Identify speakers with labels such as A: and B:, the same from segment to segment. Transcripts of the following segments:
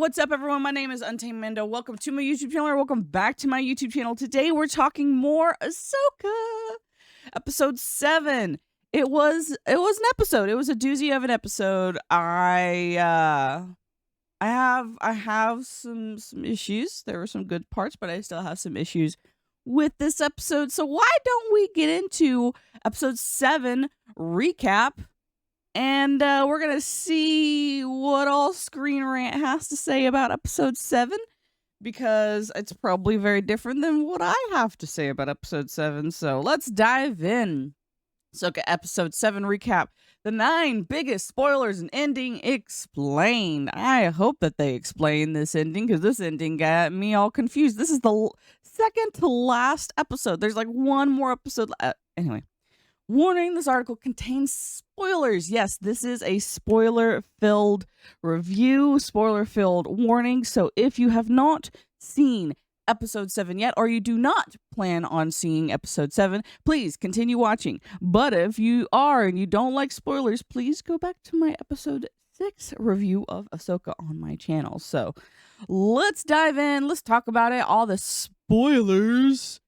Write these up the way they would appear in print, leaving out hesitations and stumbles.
A: What's up, everyone? My name is Untamed Mando. Welcome to my YouTube channel, or welcome back to my YouTube channel. Today, we're talking more Ahsoka. Episode 7. It was an episode. It was a doozy of an episode. I have some issues. There were some good parts, but I still have some issues with this episode. So why don't we get into episode 7 recap? And we're going to see what all Screen Rant has to say about episode 7, because it's probably very different than what I have to say about episode 7. So let's dive in. Ahsoka episode 7 recap. The 9 biggest spoilers and ending explained. I hope that they explain this ending, because this ending got me all confused. This is the second to last episode. There's like one more episode. Anyway. Warning, this article contains spoilers. Yes, this is a spoiler-filled review, spoiler-filled warning. So if you have not seen episode 7 yet, or you do not plan on seeing episode 7, please continue watching. But if you are and you don't like spoilers, please go back to my episode 6 review of Ahsoka on my channel. So let's dive in. Let's talk about it. All the spoilers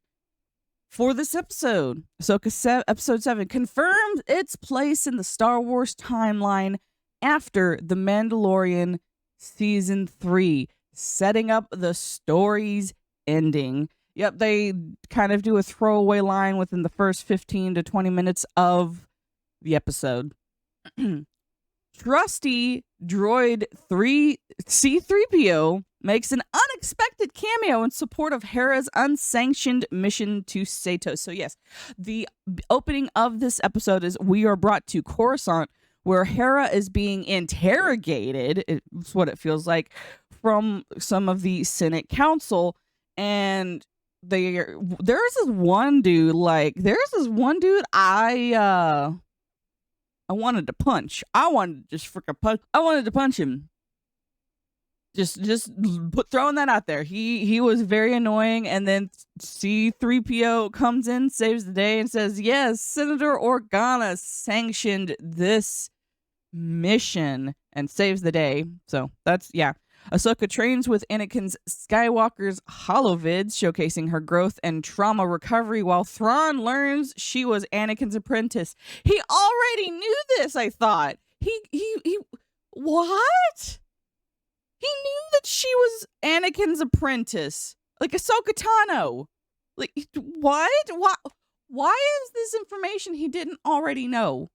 A: for this episode. Ahsoka episode 7 confirmed its place in the Star Wars timeline after The Mandalorian season 3, setting up the story's ending. Yep, they kind of do a throwaway line within the first 15 to 20 minutes of the episode. Trusty droid C-3PO makes an unexpected cameo in support of Hera's unsanctioned mission to Sato. So yes, the opening of this episode is we are brought to Coruscant, where Hera is being interrogated. It's what it feels like, from some of the Senate Council, and there's this one dude I wanted to punch. I wanted to just freaking punch. I wanted to punch him. Just throwing that out there. He was very annoying, and then C-3PO comes in, saves the day, and says, yes, Senator Organa sanctioned this mission, and saves the day. So that's, yeah. Ahsoka trains with Anakin Skywalker's holovids, showcasing her growth and trauma recovery, while Thrawn learns she was Anakin's apprentice. He already knew this, I thought. He what? He knew that she was Anakin's apprentice. Like Ahsoka Tano. Like, what? Why is this information he didn't already know?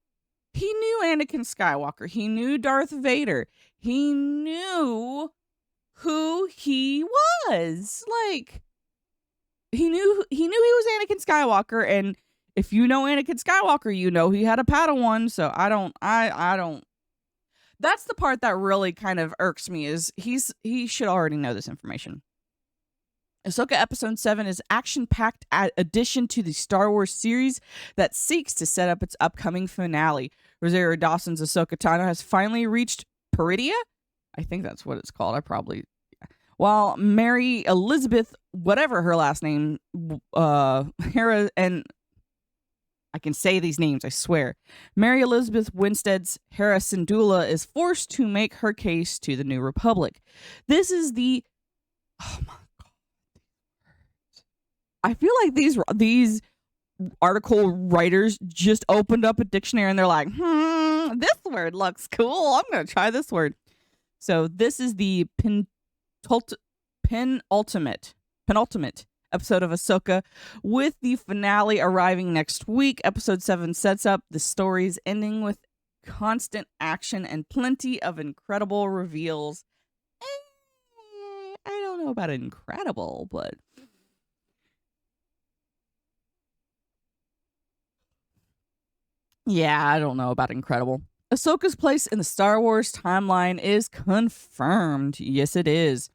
A: He knew Anakin Skywalker. He knew Darth Vader. He knew who he was. Like, he knew he was Anakin Skywalker, and if you know Anakin Skywalker, you know he had a Padawan. So I don't. That's the part that really kind of irks me, is he should already know this information. Ahsoka episode 7 is action-packed addition to the Star Wars series that seeks to set up its upcoming finale. Rosario Dawson's Ahsoka Tano has finally reached Peridia? I think that's what it's called. While Mary Elizabeth, whatever her last name, Hera, and I can say these names, I swear. Mary Elizabeth Winstead's Hera Syndulla is forced to make her case to the New Republic. This is the... Oh my God. I feel like these article writers just opened up a dictionary and they're like, this word looks cool. I'm going to try this word. So this is the penultimate episode of Ahsoka, with the finale arriving next week. Episode 7 sets up the story's ending with constant action and plenty of incredible reveals. I don't know about incredible, but... yeah, I don't know about incredible. Ahsoka's place in the Star Wars timeline is confirmed. Yes, it is.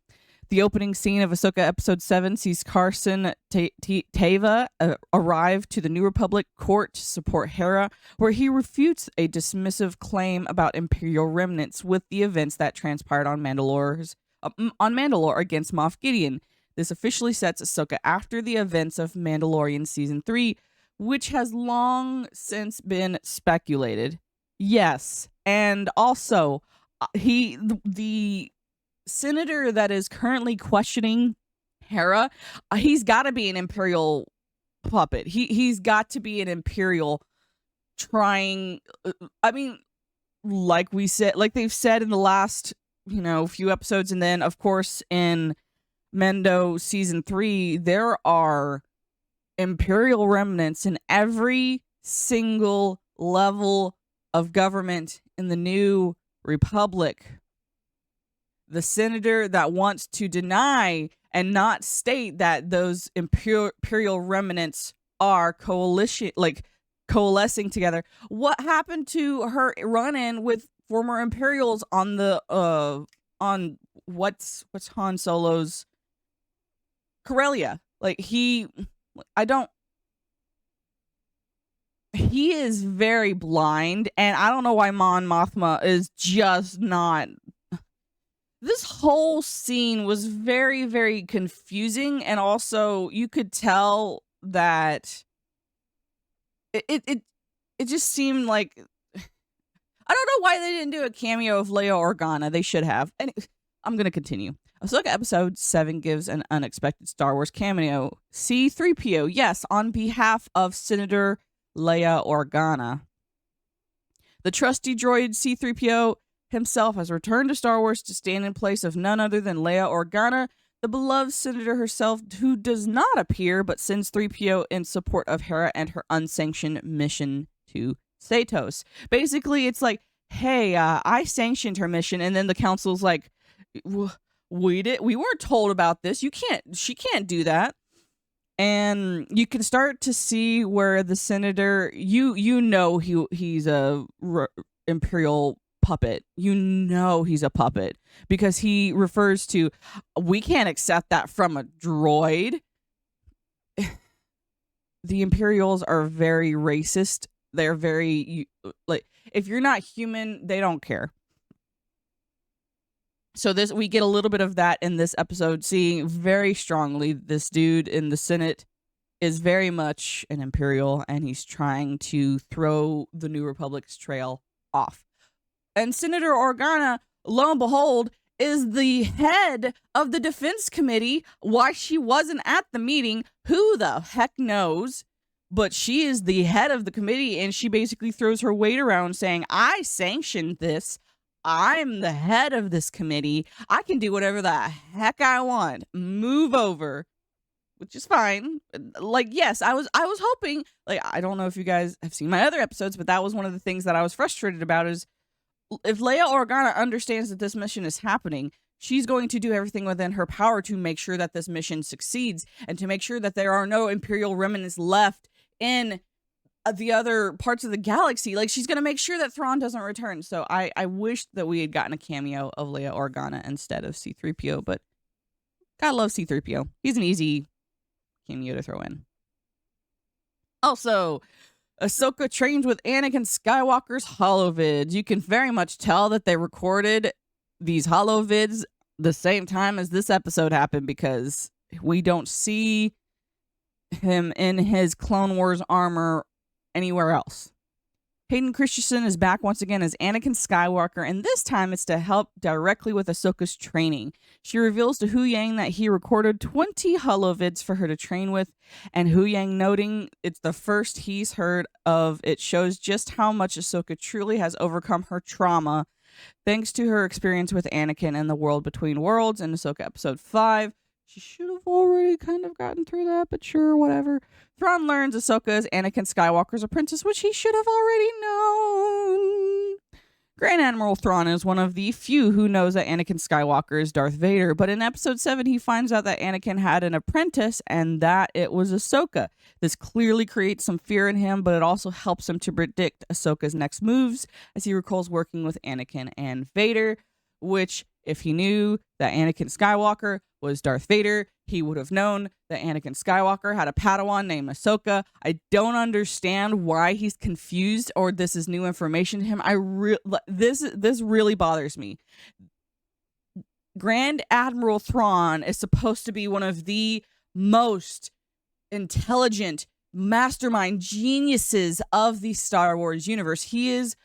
A: The opening scene of Ahsoka episode 7 sees Carson Teva arrive to the New Republic court to support Hera, where he refutes a dismissive claim about Imperial remnants with the events that transpired on Mandalore against Moff Gideon. This officially sets Ahsoka after the events of Mandalorian season 3, which has long since been speculated. Yes, and also the senator that is currently questioning Hera, he's got to be an Imperial puppet. He's got to be an Imperial trying. I mean, like we said, like they've said in the last, few episodes, and then of course in Mando season 3, there are Imperial remnants in every single level of government in the New Republic. The senator that wants to deny and not state that those imperial remnants are coalescing together. What happened to her run-in with former Imperials on the on what's Han Solo's Corellia? He is very blind, and I don't know why Mon Mothma is just not. This whole scene was very, very confusing, and also you could tell that it just seemed like, I don't know why they didn't do a cameo of Leia Organa. They should have. And I'm gonna continue. Ahsoka episode 7 gives an unexpected Star Wars cameo. C-3PO, yes, on behalf of Senator Leia Organa. The trusty droid C-3PO himself has returned to Star Wars to stand in place of none other than Leia Organa, the beloved senator herself, who does not appear but sends 3PO in support of Hera and her unsanctioned mission to Satos. Basically, it's like, hey, I sanctioned her mission, and then the council's like, we weren't told about this. She can't do that. And you can start to see where the senator, he's a Imperial puppet. He's a puppet because he refers to, we can't accept that from a droid. The Imperials are very racist. They're very, if you're not human, they don't care. So we get a little bit of that in this episode, seeing very strongly this dude in the Senate is very much an Imperial, and he's trying to throw the New Republic's trail off. And Senator Organa, lo and behold, is the head of the Defense Committee. Why she wasn't at the meeting, who the heck knows? But she is the head of the committee, and she basically throws her weight around saying, I sanctioned this. I'm the head of this committee. I can do whatever the heck I want. Move over. Which is fine. Yes, I was hoping, I don't know if you guys have seen my other episodes, but that was one of the things that I was frustrated about, is if Leia Organa understands that this mission is happening, she's going to do everything within her power to make sure that this mission succeeds, and to make sure that there are no Imperial remnants left in the other parts of the galaxy. She's going to make sure that Thrawn doesn't return. So I wish that we had gotten a cameo of Leia Organa instead of C-3PO, but gotta love C-3PO. He's an easy cameo to throw in. Also, Ahsoka trains with Anakin Skywalker's holovids. You can very much tell that they recorded these holovids the same time as this episode happened, because we don't see him in his Clone Wars armor anywhere else. Hayden Christensen is back once again as Anakin Skywalker, and this time it's to help directly with Ahsoka's training. She reveals to Hu Yang that he recorded 20 holovids for her to train with, and Hu Yang, noting it's the first he's heard of, it shows just how much Ahsoka truly has overcome her trauma thanks to her experience with Anakin and the World Between Worlds in Ahsoka episode 5. She should have already kind of gotten through that, but sure, whatever. Thrawn learns Ahsoka is Anakin Skywalker's apprentice, which he should have already known. Grand Admiral Thrawn is one of the few who knows that Anakin Skywalker is Darth Vader, but in episode 7, he finds out that Anakin had an apprentice and that it was Ahsoka. This clearly creates some fear in him, but it also helps him to predict Ahsoka's next moves as he recalls working with Anakin and Vader, which, if he knew that Anakin Skywalker was Darth Vader, he would have known that Anakin Skywalker had a Padawan named Ahsoka. I don't understand why he's confused, or this is new information to him. This really bothers me. Grand Admiral Thrawn is supposed to be one of the most intelligent, mastermind geniuses of the Star Wars universe. His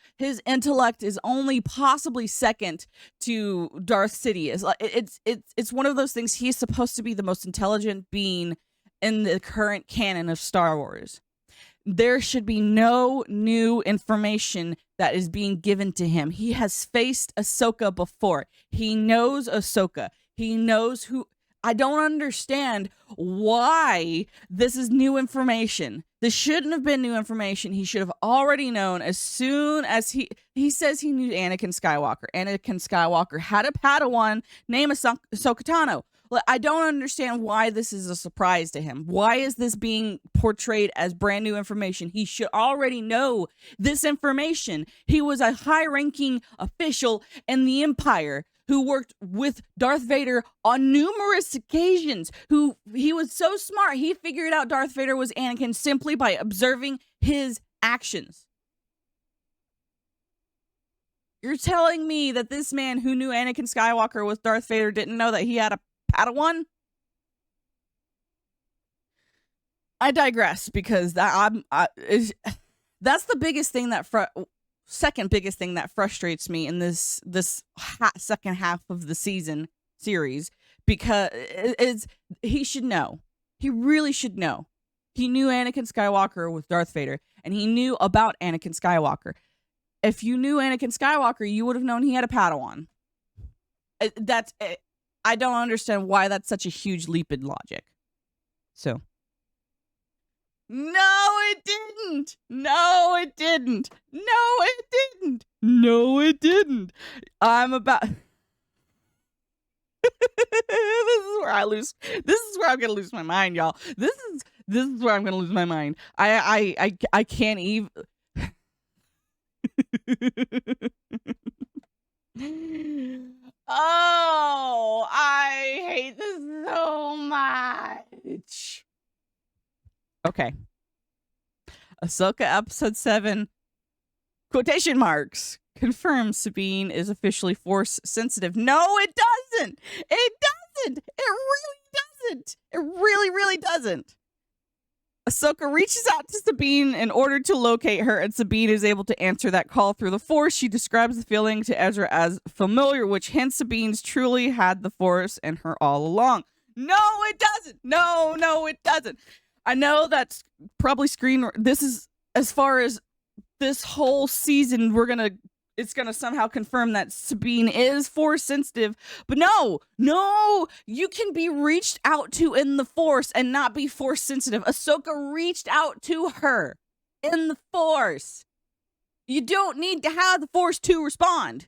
A: intellect is only possibly second to Darth Sidious. It's one of those things. He's supposed to be the most intelligent being in the current canon of Star Wars. There should be no new information that is being given to him. He has faced Ahsoka before. He knows Ahsoka. He knows who. I don't understand why this is new information. This shouldn't have been new information. He should have already known as soon as he says he knew Anakin Skywalker. Anakin Skywalker had a Padawan named Ahsoka Tano. I don't understand why this is a surprise to him. Why is this being portrayed as brand new information? He should already know this information. He was a high-ranking official in the Empire who worked with Darth Vader on numerous occasions, he was so smart, he figured out Darth Vader was Anakin simply by observing his actions. You're telling me that this man who knew Anakin Skywalker was Darth Vader didn't know that he had a Padawan? I digress, because that's the biggest thing second biggest thing that frustrates me in this second half of the season series, because he should know. He really should know. He knew Anakin Skywalker was Darth Vader, and he knew about Anakin Skywalker. If you knew Anakin Skywalker, you would have known he had a Padawan. I don't understand why that's such a huge leap in logic. So. No, it didn't. No, it didn't. No, it didn't. No, it didn't. I'm about. This is where I lose. This is where I'm gonna lose my mind, y'all. This is where I'm gonna lose my mind. I can't even. Oh, I hate this so much. Okay. Ahsoka episode 7, quotation marks, confirms Sabine is officially force sensitive. No, it doesn't. It doesn't. It really doesn't. It really, really doesn't. Ahsoka reaches out to Sabine in order to locate her, and Sabine is able to answer that call through the Force. She describes the feeling to Ezra as familiar, which hints Sabine's truly had the Force in her all along. No, it doesn't. No, it doesn't. I know that's probably this is, as far as this whole season, it's gonna somehow confirm that Sabine is Force sensitive, but no, you can be reached out to in the Force and not be Force sensitive. Ahsoka reached out to her in the Force. You don't need to have the Force to respond.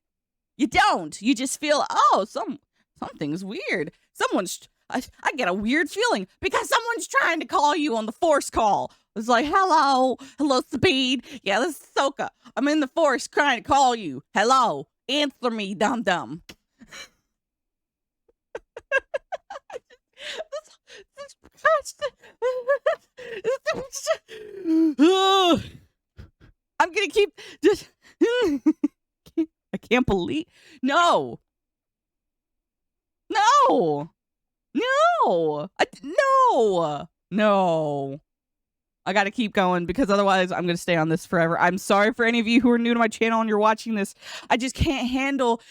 A: You don't. You just feel, oh, something's weird. I get a weird feeling because someone's trying to call you on the Force call. It's like, hello, Sabine. Yeah, this is Ahsoka. I'm in the Force trying to call you. Hello, answer me, dum-dum. I'm gonna keep just. I can't believe. No. I gotta keep going, because otherwise I'm gonna stay on this forever. I'm sorry for any of you who are new to my channel and you're watching this. I just can't handle,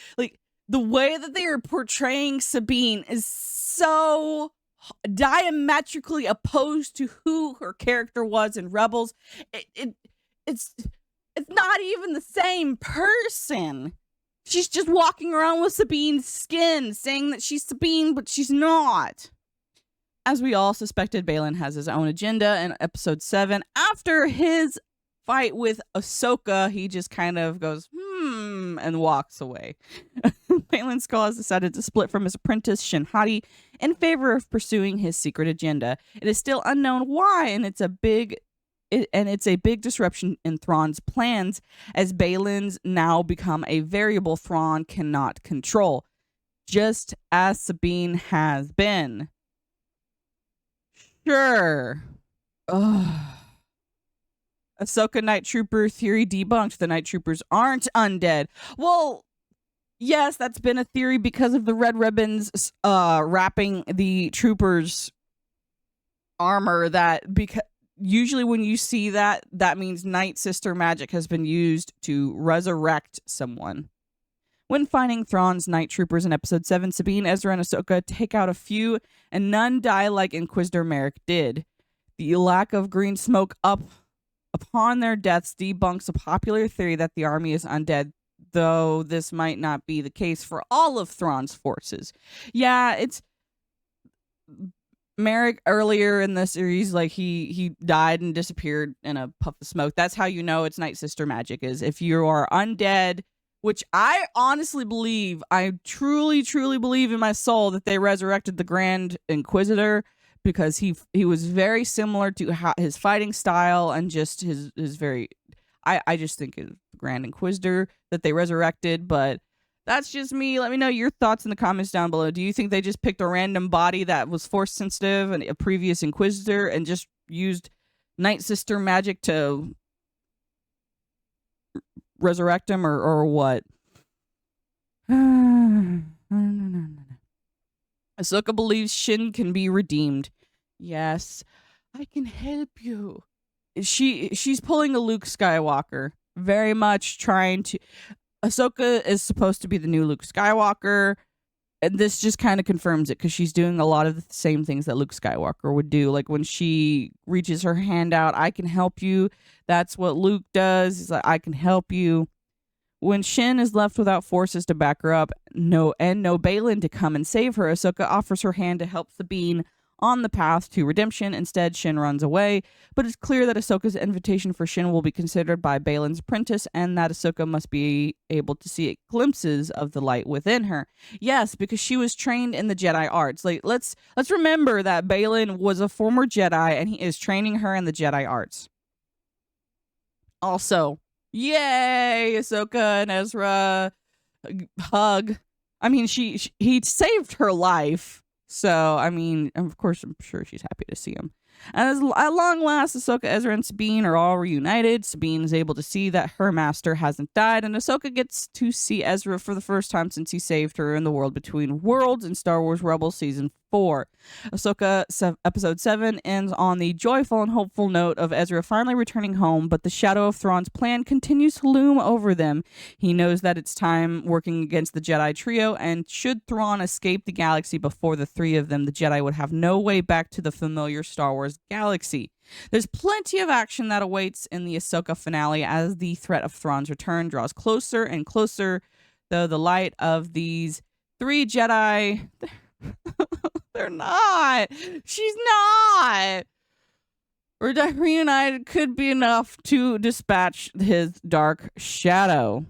A: the way that they are portraying Sabine is so diametrically opposed to who her character was in Rebels. It's not even the same person. She's just walking around with Sabine's skin, saying that she's Sabine, but she's not. As we all suspected, Baylan has his own agenda in episode 7. After his fight with Ahsoka, he just kind of goes, and walks away. Baylan Skoll has decided to split from his apprentice, Shin Hati, in favor of pursuing his secret agenda. It is still unknown why, and it's a big disruption in Thrawn's plans, as Baylan's now become a variable Thrawn cannot control, just as Sabine has been. Sure. Ahsoka Night Trooper theory debunked. The Night Troopers aren't undead. Well, yes, that's been a theory because of the red ribbons wrapping the troopers' armor. usually when you see that, that means Night Sister magic has been used to resurrect someone. When finding Thrawn's night troopers in Episode 7, Sabine, Ezra, and Ahsoka take out a few, and none die like Inquisitor Merrick did. The lack of green smoke upon their deaths debunks a popular theory that the army is undead, though this might not be the case for all of Thrawn's forces. Yeah, it's... Merrick earlier in the series, like he died and disappeared in a puff of smoke. That's how you know it's Night Sister magic, is if you are undead, which I honestly believe, I truly, truly believe in my soul that they resurrected the Grand Inquisitor, because he was very similar to his fighting style and just his very, I just think it's the Grand Inquisitor that they resurrected, but that's just me. Let me know your thoughts in the comments down below. Do you think they just picked a random body that was force sensitive and a previous Inquisitor and just used Night Sister magic to resurrect him, or what? Ahsoka believes Shin can be redeemed. Yes, I can help you. She's pulling a Luke Skywalker, very much trying to... Ahsoka is supposed to be the new Luke Skywalker, and this just kind of confirms it, because she's doing a lot of the same things that Luke Skywalker would do. Like when she reaches her hand out, I can help you. That's what Luke does. He's like, I can help you. When Shin is left without forces to back her up, no Baylan to come and save her, Ahsoka offers her hand to help Sabine on the path to redemption. Instead, Shin runs away, but it's clear that Ahsoka's invitation for Shin will be considered by Baylan's apprentice, and that Ahsoka must be able to see glimpses of the light within her. Yes, because she was trained in the Jedi arts. Like, let's remember that Baylan was a former Jedi, and he is training her in the Jedi arts. Also, yay, Ahsoka and Ezra hug. I mean, he saved her life. So, I mean, of course, I'm sure she's happy to see him. And at long last, Ahsoka, Ezra, and Sabine are all reunited. Sabine is able to see that her master hasn't died, and Ahsoka gets to see Ezra for the first time since he saved her in The World Between Worlds in Star Wars Rebels Season 4. Ahsoka Episode 7 ends on the joyful and hopeful note of Ezra finally returning home, but the shadow of Thrawn's plan continues to loom over them. He knows that it's time working against the Jedi trio, and should Thrawn escape the galaxy before the three of them, the Jedi would have no way back to the familiar Star Wars galaxy. There's plenty of action that awaits in the Ahsoka finale as the threat of Thrawn's return draws closer and closer, though the light of these three Jedi... They're not. She's not. Reunited could be enough to dispatch his dark shadow.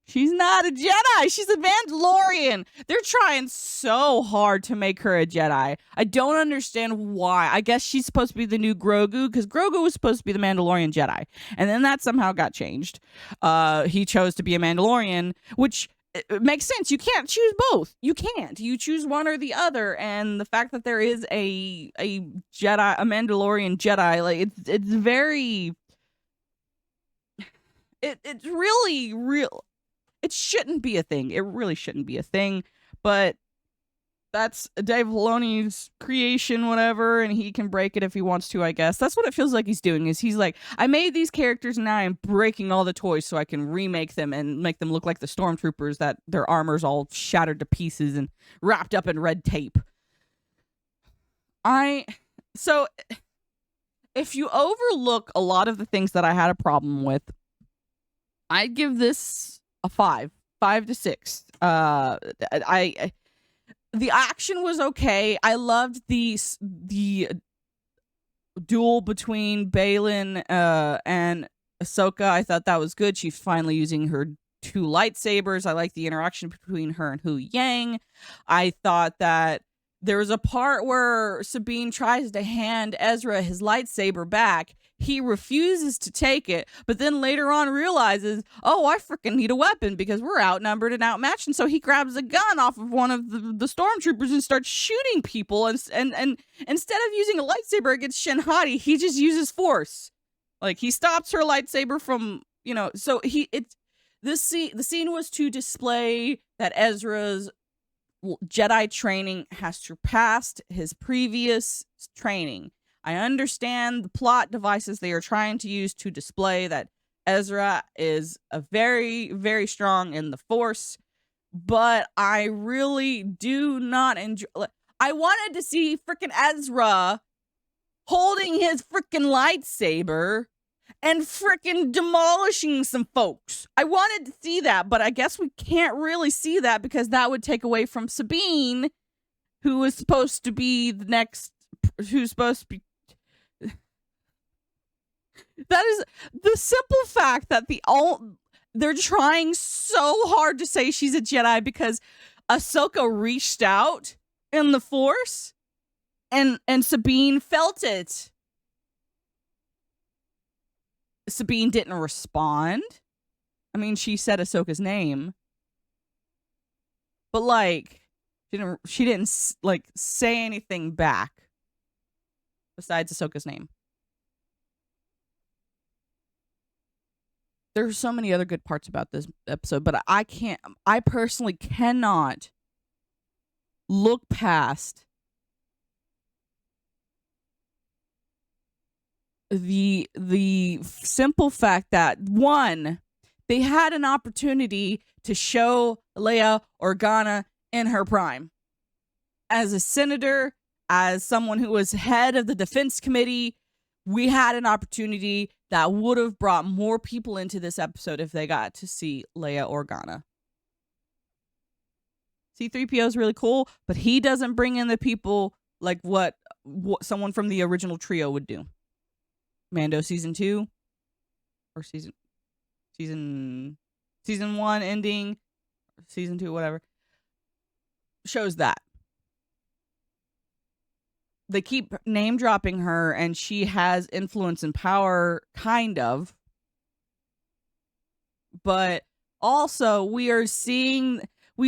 A: She's not a Jedi. She's a Mandalorian. They're trying so hard to make her a Jedi. I don't understand why. I guess she's supposed to be the new Grogu, because Grogu was supposed to be the Mandalorian Jedi. And then that somehow got changed. He chose to be a Mandalorian, which... it makes sense. You can't choose both. You can't. You choose one or the other. And the fact that there is a Jedi, a Mandalorian Jedi, like it's very. It's really real. It shouldn't be a thing. It really shouldn't be a thing. But that's Dave Filoni's creation, whatever, and he can break it if he wants to, I guess. That's what it feels like he's doing, is he's like, I made these characters and now I'm breaking all the toys so I can remake them and make them look like the stormtroopers, that their armor's all shattered to pieces and wrapped up in red tape. So, if you overlook a lot of the things that I had a problem with, I'd give this a 5 to 6. The action was okay. I loved the duel between Baylan and Ahsoka. I thought that was good. She's finally using her 2 lightsabers. I like the interaction between her and Hu Yang. I thought that there was a part where Sabine tries to hand Ezra his lightsaber back. He refuses to take it, but then later on realizes, oh, I freaking need a weapon because we're outnumbered and outmatched. And so he grabs a gun off of one of the stormtroopers and starts shooting people. And instead of using a lightsaber against Shin Hati, he just uses force. Like, he stops her lightsaber from, so the scene was to display that Ezra's Jedi training has surpassed his previous training. I understand the plot devices they are trying to use to display that Ezra is a very, very strong in the Force, but I really do not enjoy. I wanted to see freaking Ezra holding his freaking lightsaber and freaking demolishing some folks. I wanted to see that, but I guess we can't really see that because that would take away from Sabine, who is supposed to be the next, who's supposed to be. That is the simple fact that they're trying so hard to say she's a Jedi because Ahsoka reached out in the Force and Sabine felt it. Sabine didn't respond. I mean, she said Ahsoka's name, but like she didn't like say anything back besides Ahsoka's name. There's so many other good parts about this episode, but I personally cannot look past the simple fact that, one, they had an opportunity to show Leia Organa in her prime. As a senator, as someone who was head of the defense committee, we had an opportunity that would have brought more people into this episode if they got to see Leia Organa. C-3PO is really cool, but he doesn't bring in the people like what someone from the original trio would do. Mando season 2 or season 1 ending, season 2, whatever, shows that. They keep name dropping her and she has influence and power, kind of. But also we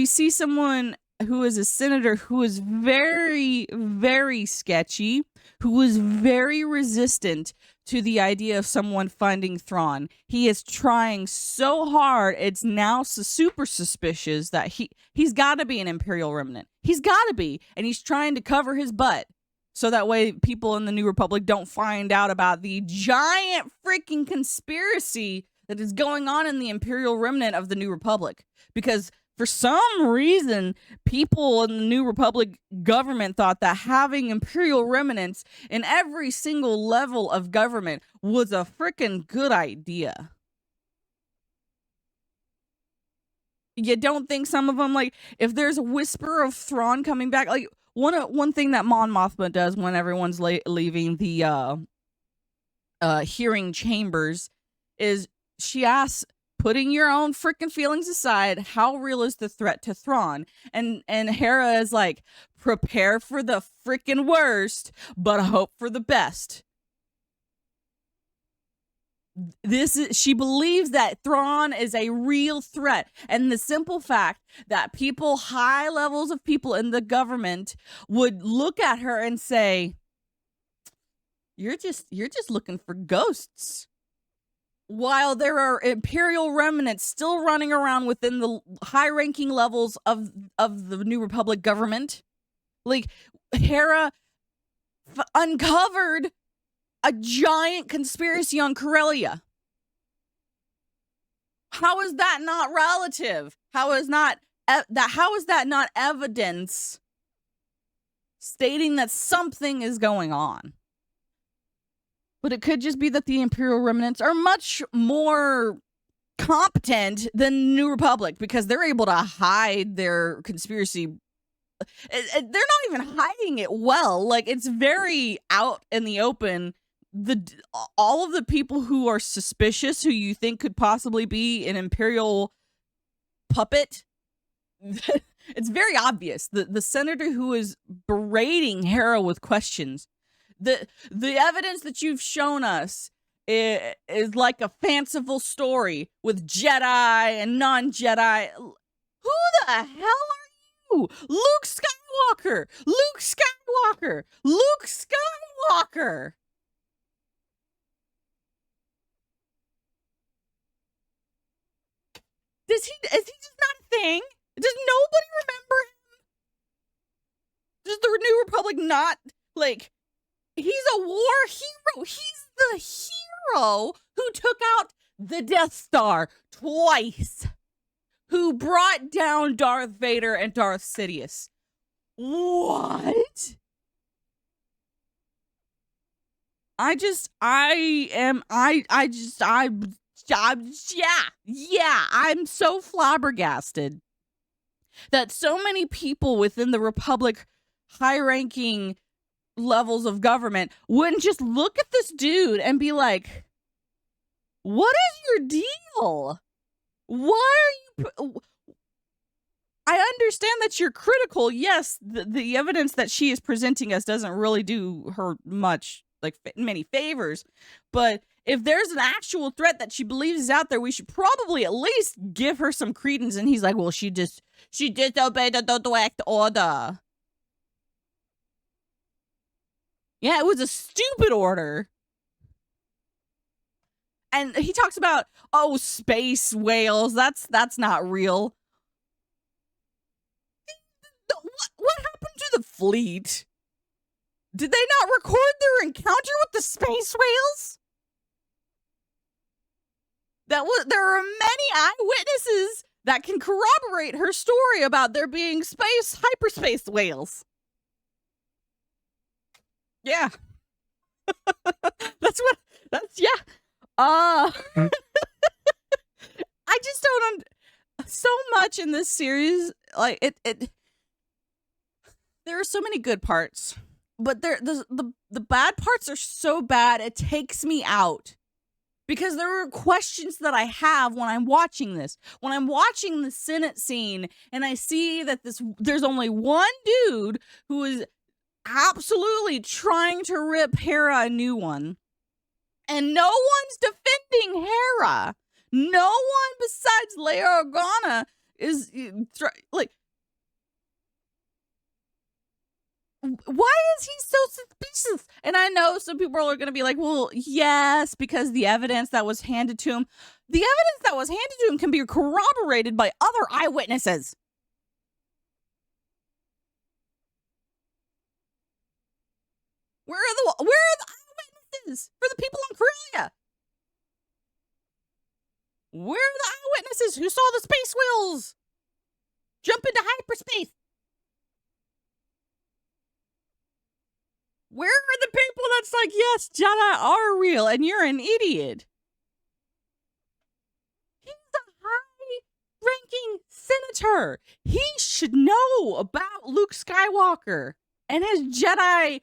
A: see someone who is a senator who is very, very sketchy, who is very resistant to the idea of someone funding Thrawn. He is trying so hard, it's now super suspicious that he's got to be an Imperial remnant. He's got to be, and he's trying to cover his butt so that way people in the New Republic don't find out about the giant freaking conspiracy that is going on in the Imperial remnant of the New Republic. Because for some reason, people in the New Republic government thought that having Imperial remnants in every single level of government was a freaking good idea. You don't think some of them, like, if there's a whisper of Thrawn coming back, like, one thing that Mon Mothma does when everyone's leaving the hearing chambers is she asks, putting your own freaking feelings aside, how real is the threat to Thrawn? And Hera is like, prepare for the freaking worst, but hope for the best. She believes that Thrawn is a real threat. And the simple fact that people, high levels of people in the government, would look at her and say, you're just looking for ghosts. While there are Imperial remnants still running around within the high-ranking levels of the New Republic government, like, Hera uncovered a giant conspiracy on Corellia. How is that not relative? How is that not evidence stating that something is going on? But it could just be that the Imperial remnants are much more competent than New Republic because they're able to hide their conspiracy. They're not even hiding it well. Like, it's very out in the open. All of the people who are suspicious, who you think could possibly be an Imperial puppet, it's very obvious. The senator who is berating Hera with questions, the evidence that you've shown us is like a fanciful story with Jedi and non-Jedi. Who the hell are you? Luke Skywalker! Luke Skywalker! Luke Skywalker! Is he just not a thing? Does nobody remember him? like not like he's a war hero. He's the hero who took out the Death Star twice, who brought down Darth Vader and Darth Sidious. What? I'm so flabbergasted that so many people within the Republic high-ranking levels of government wouldn't just look at this dude and be like, what is your deal? Why are you... I understand that you're critical. Yes, the evidence that she is presenting us doesn't really do her much, like many favors. But if there's an actual threat that she believes is out there, we should probably at least give her some credence. And he's like, well, she disobeyed the direct order. Yeah, it was a stupid order. And he talks about, oh, space whales. That's not real. What happened to the fleet? Did they not record their encounter with the space whales? There are many eyewitnesses that can corroborate her story about there being hyperspace whales. Yeah. Yeah. I just don't so much in this series, like it there are so many good parts, but the bad parts are so bad it takes me out. Because there are questions that I have when I'm watching this. When I'm watching the Senate scene and I see that there's only one dude who is absolutely trying to rip Hera a new one. And no one's defending Hera. No one besides Leia Organa is like, why is he so suspicious? And I know some people are going to be like, well, yes, because the evidence that was handed to him, can be corroborated by other eyewitnesses. Where are the eyewitnesses for the people on Corellia? Where are the eyewitnesses who saw the space whales jump into hyperspace? Where are the people that's like, yes, Jedi are real, and you're an idiot? He's a high-ranking senator. He should know about Luke Skywalker and his Jedi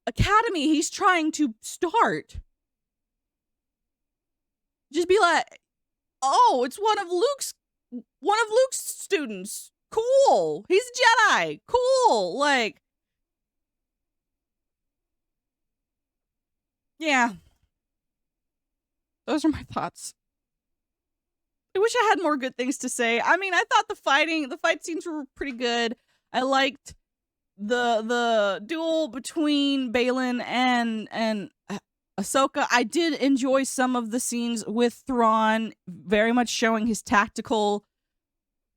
A: Academy he's trying to start. Just be like, oh, it's one of Luke's students. Cool. He's a Jedi. Cool. Like, yeah. Those are my thoughts. I wish I had more good things to say. I mean, I thought the fight scenes were pretty good. I liked the duel between Baylan and Ahsoka. I did enjoy some of the scenes with Thrawn, very much showing his tactical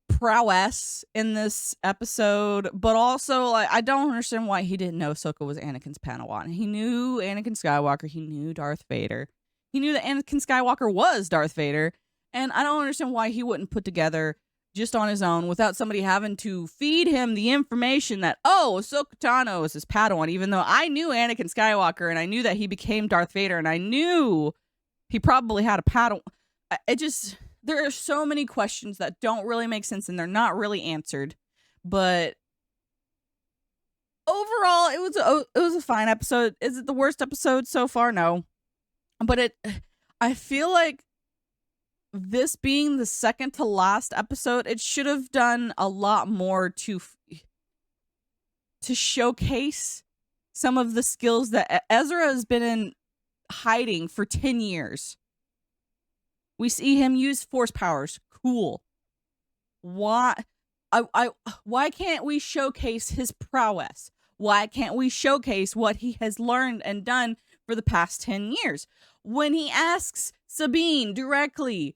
A: prowess in this episode, but also like, I don't understand why he didn't know Ahsoka was Anakin's Padawan. He knew Anakin Skywalker, he knew Darth Vader. He knew that Anakin Skywalker was Darth Vader, and I don't understand why he wouldn't put together just on his own without somebody having to feed him the information that, oh, Ahsoka Tano is his Padawan, even though I knew Anakin Skywalker and I knew that he became Darth Vader and I knew he probably had a Padawan. There are so many questions that don't really make sense and they're not really answered. But overall, it was a fine episode. Is it the worst episode so far? No. But I feel like this being the second to last episode, it should have done a lot more to showcase some of the skills that Ezra has been in hiding for 10 years. We see him use force powers. Cool. Why can't we showcase his prowess? Why can't we showcase what he has learned and done for the past 10 years? When he asks Sabine directly,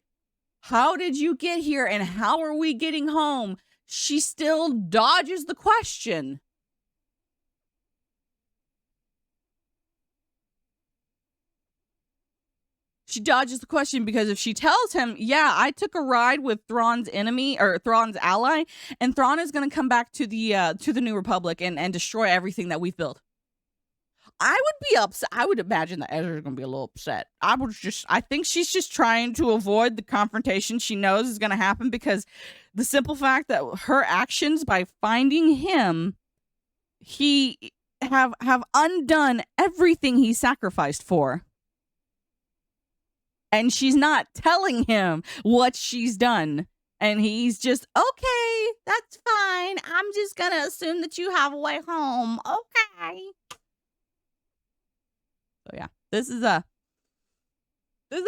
A: how did you get here and how are we getting home? She still dodges the question. she dodges the question, because if she tells him, yeah, I took a ride with Thrawn's enemy or Thrawn's ally, and Thrawn is going to come back to the New Republic and destroy everything that we've built, I would be upset. I would imagine that Ezra's going to be a little upset. I think she's just trying to avoid the confrontation she knows is going to happen, because the simple fact that her actions by finding him, he have undone everything he sacrificed for. And she's not telling him what she's done. And he's just, okay, that's fine. I'm just going to assume that you have a way home. Okay. So yeah, this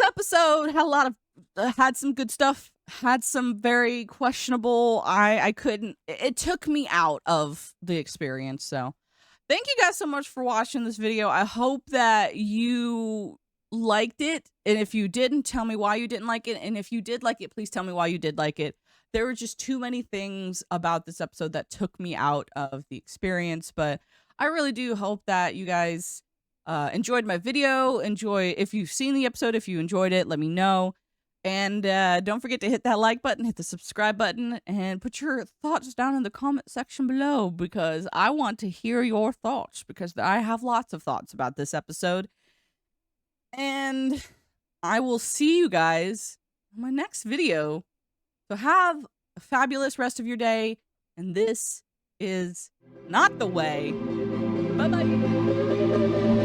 A: episode had a lot of, had some good stuff, had some very questionable, it took me out of the experience. So thank you guys so much for watching this video. I hope that you liked it, and if you didn't, tell me why you didn't like it, and if you did like it, please tell me why you did like it. There were just too many things about this episode that took me out of the experience, but I really do hope that you guys enjoyed my video. If you've seen the episode, if you enjoyed it, let me know, and don't forget to hit that like button, hit the subscribe button, and put your thoughts down in the comment section below, because I want to hear your thoughts, because I have lots of thoughts about this episode. And I will see you guys in my next video. So have a fabulous rest of your day. And this is not the way. Bye-bye.